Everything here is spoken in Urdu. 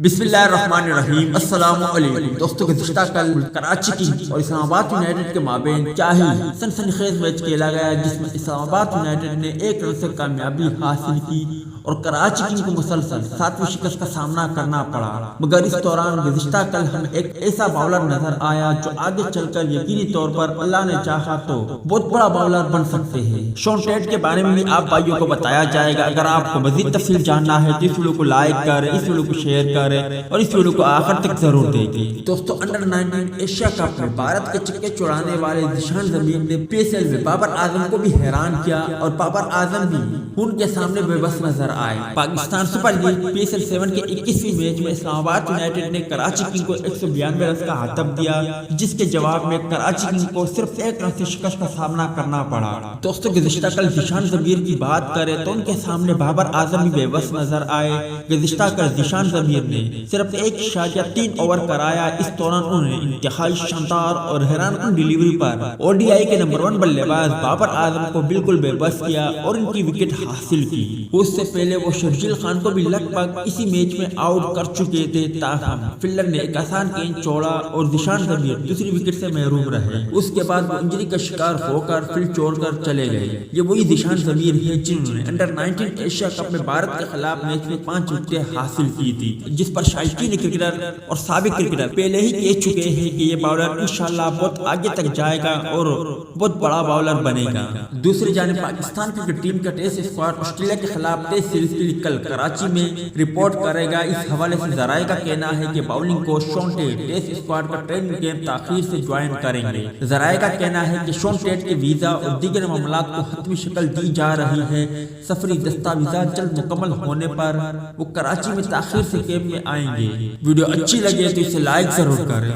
بسم اللہ الرحمن الرحیم۔ السلام علیکم دوستوں، گزشتہ کل کراچی کی اور اسلام آباد یونائیٹڈ کے مابین کیا ہی سنسنی خیز میچ کھیلا گیا، جس میں اسلام آباد یونائیٹڈ نے 1 رن سے کامیابی حاصل کی اور کراچی کنگ کو مسلسل 7ویں شکست کا سامنا کرنا پڑا۔ مگر اس دوران گزشتہ کل ہمیں ایک ایسا باؤلر نظر آیا جو آگے چل کر یقینی طور پر اللہ نے چاہا تو بہت بڑا باؤلر بن سکتے ہیں۔ شون ٹیٹ کے بارے میں بھی آپ بھائیوں کو بتایا جائے گا۔ اگر آپ کو مزید تفصیل جاننا ہے تو اس ویڈیو کو لائک کریں، اس ویڈیو کو شیئر کریں اور اس ویڈیو کو آخر تک ضرور دیکھیں۔ دوستو، انڈر 19 ایشیا کپ میں بھارت کے چکے چھڑانے والے ذیشان زمیر نے پی ایس ایل میں بابر اعظم کو بھی حیران کیا اور بابر اعظم بھی ان کے سامنے بے بس نظر آئے۔ Pakistan super league P S L 7 کے 21ویں میچ میں اسلام آباد یونائیٹڈ نے کراچی کنگ کو 192 رنز کا ہاتف دیا، جس کے جواب میں کراچی کنگ کو صرف 1 رن سے شکست کا سامنا کرنا پڑا۔ دوستو، گزشتہ کل ذیشان زمیر کی بات کریں تو ان کے سامنے بابر اعظم بھی بے بس نظر آئے۔ گزشتہ کل ذیشان زمیر نے صرف 1.3 اوور کرایا۔ اس دوران انہوں نے انتہائی شاندار اور حیران کن delivery per O D I کے نمبر 1 بلے باز بابر اعظم کو بالکل بے بس کیا اور ان کی وکٹ حاصل کی۔ اس سے پہلے وہ شرجیل خان کو بھی لگ بھگ اسی میچ میں آؤٹ کر چکے تھے، تاہم فیلڈر نے ایک آسان گیند چھوڑا اور ذیشان زمیر دوسری وکٹ سے محروم رہے۔ اس کے بعد وہ انجری کا شکار ہو کر فیلڈ چھوڑ کر چلے گئے۔ یہ وہی ذیشان زمیر ہے جنہوں نے انڈر 19 ایشیا کپ میں بھارت کے خلاف میچ میں 5 وکٹیں حاصل کی تھی، جس پر شائقین کرکٹر اور سابق کرکٹر پہلے ہی کہہ چکے ہیں کہ یہ باؤلر انشاءاللہ بہت آگے تک جائے گا اور بہت بڑا باؤلر بنے گا۔ دوسری جانب پاکستان کرکٹ ٹیم کا ٹیسٹ اسکواڈ آسٹریلیا کے خلاف ٹیسٹ سیریز کے لیے کل کراچی میں رپورٹ کرے گا۔ اس حوالے سے ذرائع کا کہنا ہے کہ باؤلنگ کوچ شون ٹیٹ ٹیسٹ اسکواڈ کا ٹریننگ کیمپ تاخیر سے جوائن کریں گے۔ ذرائع کا کہنا ہے کہ شون ٹیٹ کے ویزا اور دیگر معاملات کو حتمی شکل دی جا رہی ہے۔ سفری دستاویزات جلد مکمل ہونے پر وہ کراچی میں تاخیر سے کیمپ میں آئیں گے۔ ویڈیو اچھی لگے تو اسے لائک ضرور کریں۔